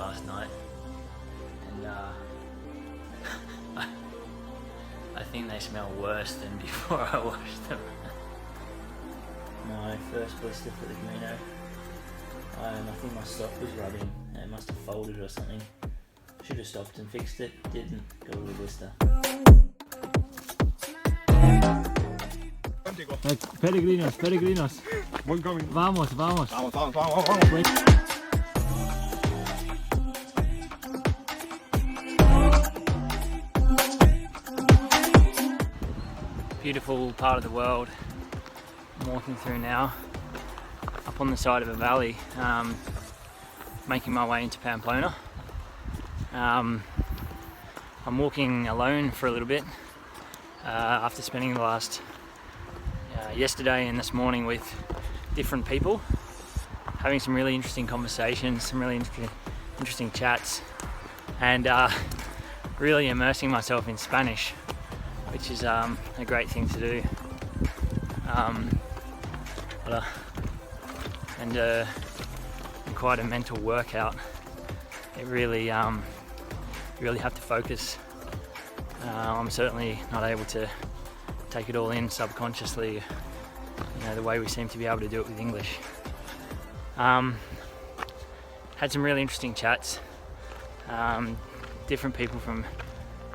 last night, and I think they smell worse than before I washed them. My first blister for the Camino. I think my sock was rubbing. It must have folded or something. Should have stopped and fixed it. Didn't. Got a little blister. Peregrinos, peregrinos. Voy coming. Vamos, vamos. Vamos, vamos, vamos, vamos. Beautiful part of the world I'm walking through now, up on the side of a valley, making my way into Pamplona. I'm walking alone for a little bit after spending the last yesterday and this morning with different people, having some really interesting conversations, some really interesting chats, and really immersing myself in Spanish, which is a great thing to do. And quite a mental workout. It really, you really have to focus. I'm certainly not able to take it all in subconsciously, you know, the way we seem to be able to do it with English. Had some really interesting chats. Different people from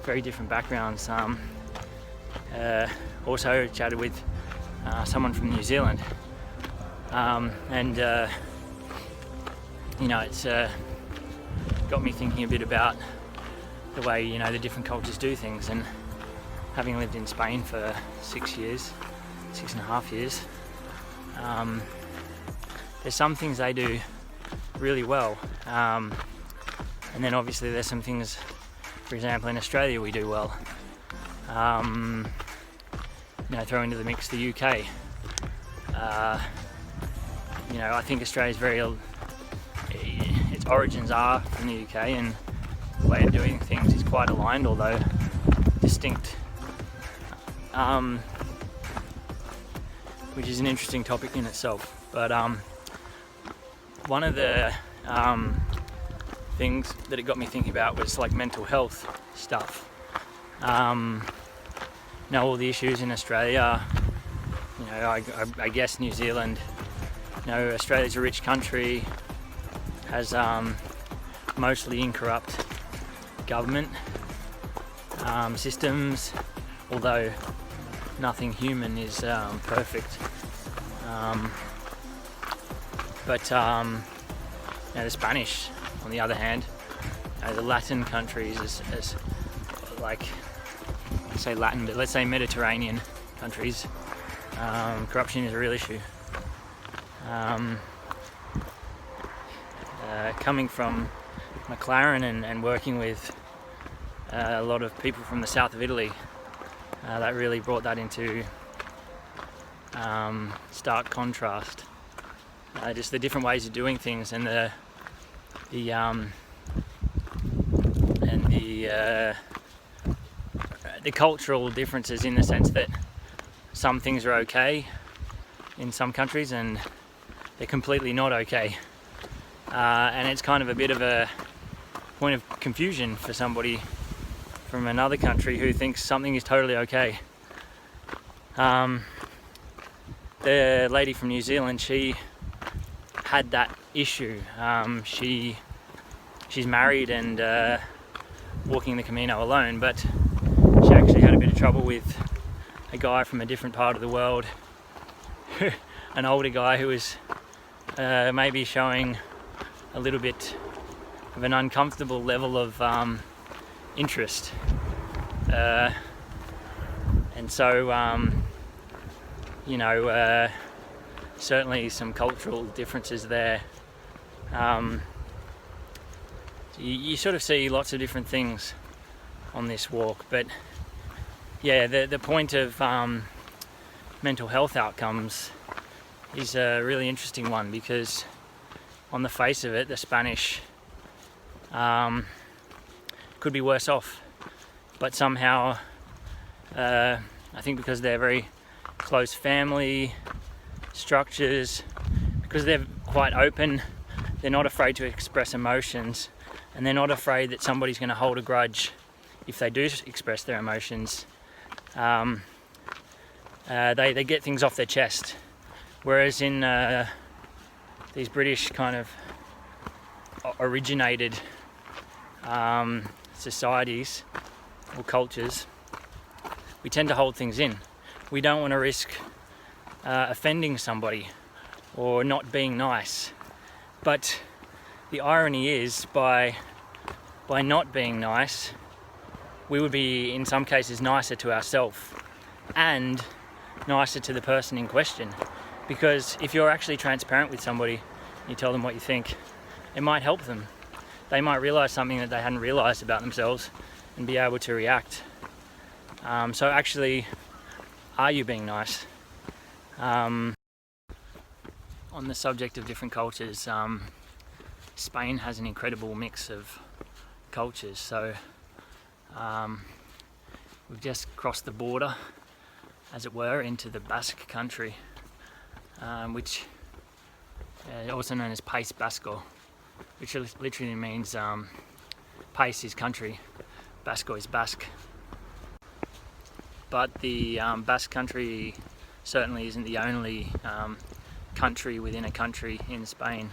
very different backgrounds. Also chatted with someone from New Zealand, and you know, it's got me thinking a bit about the way, you know, the different cultures do things. And having lived in Spain for 6 years, 6.5 years, there's some things they do really well, and then obviously there's some things, for example, in Australia we do well. You know, throw into the mix the UK. You know, I think Australia's its origins are from the UK, and the way of doing things is quite aligned, although distinct. Which is an interesting topic in itself. But one of the things that it got me thinking about was like mental health stuff. You know, all the issues in Australia, you know, I guess New Zealand, you know, Australia's a rich country, has mostly incorrupt government systems, although nothing human is perfect. But you know, the Spanish, on the other hand, the Latin countries, as like, say Latin, but let's say Mediterranean countries, corruption is a real issue. Coming from McLaren and working with a lot of people from the south of Italy, that really brought that into stark contrast. Just the different ways of doing things, and the cultural differences, in the sense that some things are okay in some countries and they're completely not okay. And it's kind of a bit of a point of confusion for somebody from another country who thinks something is totally okay. The lady from New Zealand, she had that issue. She's married and walking the Camino alone, but she actually had a bit of trouble with a guy from a different part of the world, an older guy who was maybe showing a little bit of an uncomfortable level of interest. And so, you know, certainly some cultural differences there. You sort of see lots of different things on this walk, but yeah, the point of mental health outcomes is a really interesting one, because on the face of it, the Spanish could be worse off, but somehow I think because they're very close family structures, because they're quite open they're not afraid to express emotions, and they're not afraid that somebody's going to hold a grudge if they do express their emotions. They get things off their chest, whereas in these British kind of originated societies or cultures, we tend to hold things in. We don't want to risk offending somebody or not being nice. But the irony is, by not being nice, we would be in some cases nicer to ourselves and nicer to the person in question. Because if you're actually transparent with somebody, you tell them what you think, it might help them. They might realise something that they hadn't realised about themselves and be able to react. So actually, are you being nice? On the subject of different cultures, Spain has an incredible mix of cultures. So we've just crossed the border, as it were, into the Basque country, which also known as País Vasco, which literally means País is country, Vasco is Basque. But the Basque country certainly isn't the only country within a country in Spain,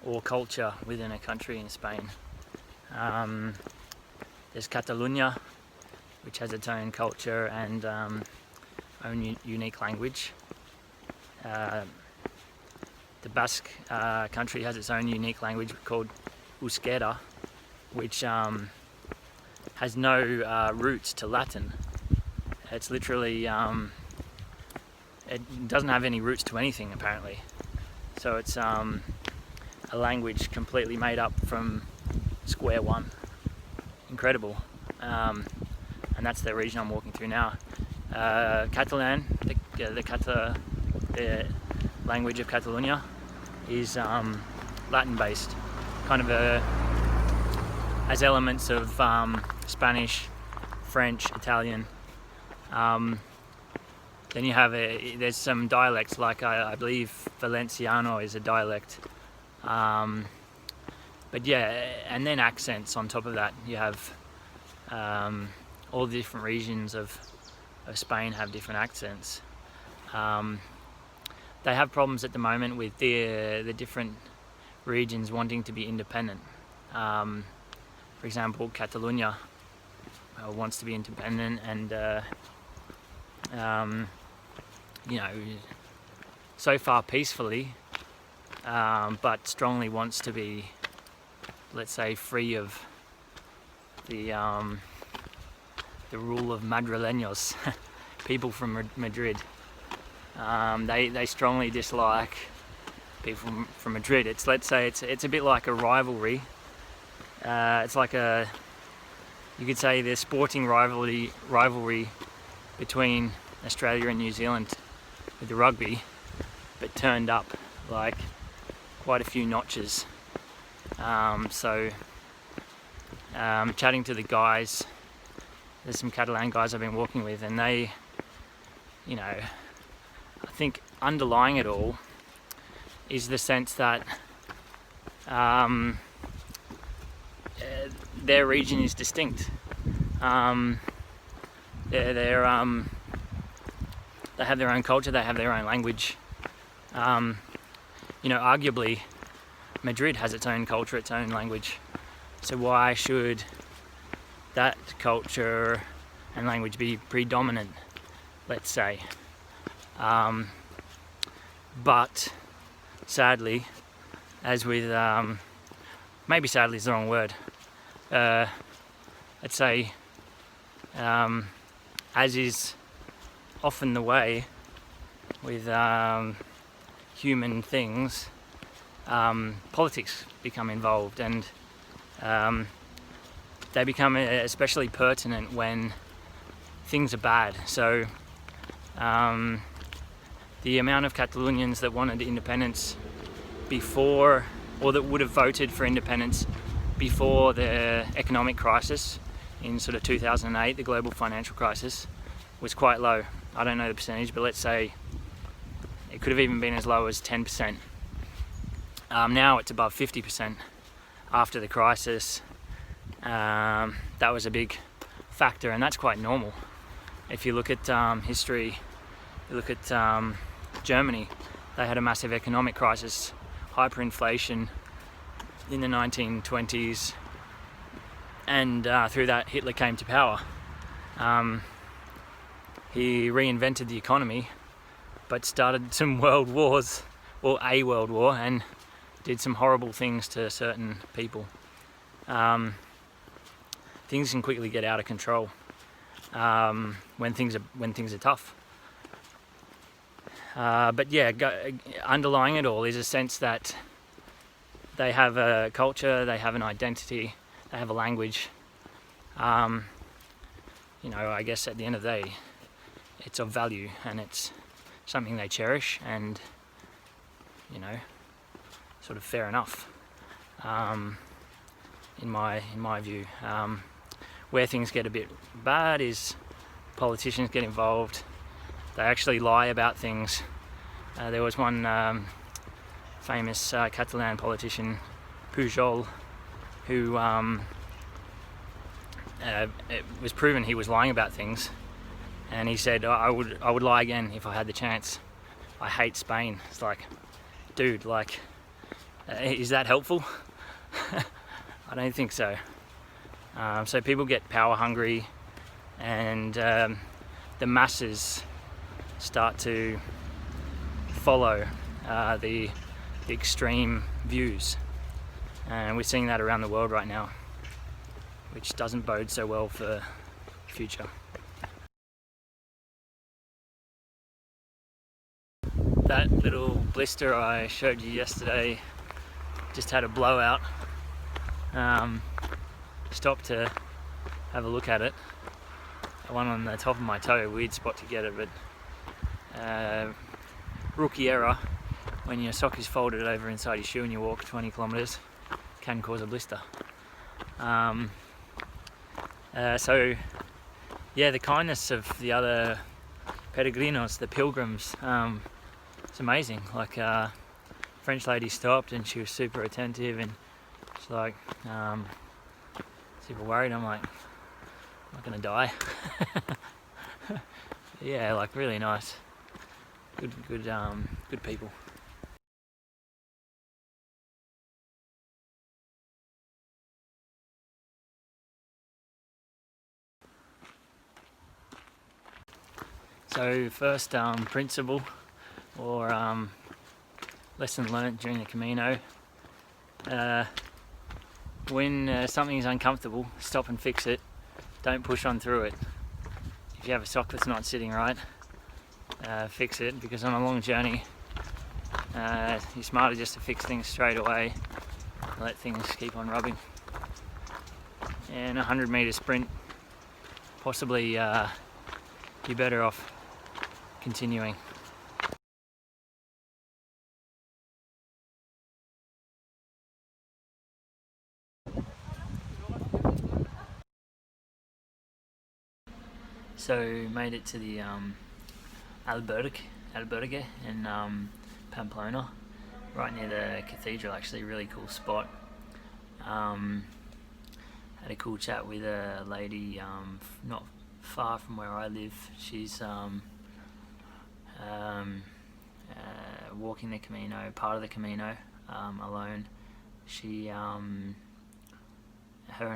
or culture within a country in Spain. There's Catalonia, which has its own culture and own unique language. The Basque country has its own unique language called Euskera, which has no roots to Latin. It's literally, it doesn't have any roots to anything apparently. So it's a language completely made up from square one. Incredible. And that's the region I'm walking through now. Catalan, the language of Catalonia, is Latin based, kind of has elements of Spanish, French, Italian. Then you have there's some dialects, like I believe Valenciano is a dialect. But yeah, and then accents on top of that. You have all the different regions of Spain have different accents. They have problems at the moment with the different regions wanting to be independent. For example, Catalonia wants to be independent, and you know, so far peacefully, but strongly wants to be, let's say, free of the rule of Madrileños, people from Madrid. They strongly dislike people from Madrid. Let's say it's a bit like a rivalry. It's like you could say the sporting rivalry between Australia and New Zealand with the rugby, but turned up like quite a few notches. Chatting to the guys, there's some Catalan guys I've been walking with, and they, you know, I think underlying it all is the sense that their region is distinct. They have their own culture, they have their own language. You know, arguably, Madrid has its own culture, its own language. So why should that culture and language be predominant, let's say? But sadly, as with, maybe sadly is the wrong word, let's say, as is often the way with human things, politics become involved, and they become especially pertinent when things are bad. So the amount of Catalonians that wanted independence before, or that would have voted for independence before the economic crisis in sort of 2008, the global financial crisis, was quite low. I don't know the percentage, but let's say it could have even been as low as 10%. Now it's above 50% after the crisis. That was a big factor, and that's quite normal. If you look at history, you look at Germany, they had a massive economic crisis, hyperinflation in the 1920s, and through that Hitler came to power. He reinvented the economy, but started some world wars, or a world war, and did some horrible things to certain people. Things can quickly get out of control when things are tough. But yeah, underlying it all is a sense that they have a culture, they have an identity, they have a language. I guess at the end of the day, it's of value, and it's something they cherish, and sort of fair enough. In my view, where things get a bit bad is politicians get involved. They actually lie about things. There was one famous Catalan politician, Pujol, who it was proven he was lying about things, and he said, I would lie again if I had the chance. I hate Spain. It's like, dude, is that helpful? I don't think so. So people get power hungry, and the masses start to follow the extreme views, and we're seeing that around the world right now, which doesn't bode so well for the future. That little blister I showed you yesterday just had a blowout. Stopped to have a look at it. One on the top of my toe, weird spot to get it, but rookie error, when your sock is folded over inside your shoe and you walk 20 kilometers, can cause a blister. So yeah, the kindness of the other peregrinos, the pilgrims, it's amazing. French lady stopped and she was super attentive, and she's like super worried. I'm like, I'm not gonna die. Yeah, really nice, good people. So first principle or lesson learnt during the Camino: when something is uncomfortable, stop and fix it. Don't push on through it. If you have a sock that's not sitting right, fix it, because on a long journey, you're smarter just to fix things straight away and let things keep on rubbing. And a 100-meter sprint, possibly you're better off continuing. So made it to the albergue in Pamplona, right near the cathedral. Actually, really cool spot. Had a cool chat with a lady not far from where I live. She's walking the Camino, part of the Camino, alone. She, her and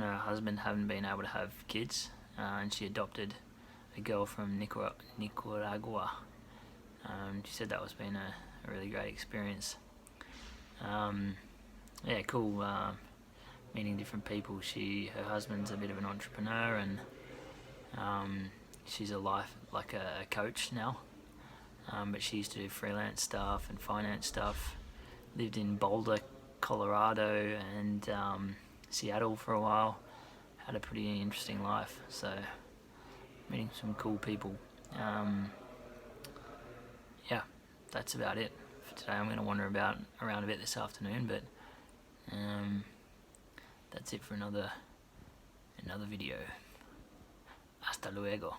her husband haven't been able to have kids, and she adopted a girl from Nicaragua. She said that was been a really great experience. Yeah, cool meeting different people. Her husband's a bit of an entrepreneur, and she's a coach now. But she used to do freelance stuff and finance stuff. Lived in Boulder, Colorado, and Seattle for a while. Had a pretty interesting life. So meeting some cool people. Yeah, that's about it for today. I'm going to wander around a bit this afternoon, but that's it for another video. Hasta luego.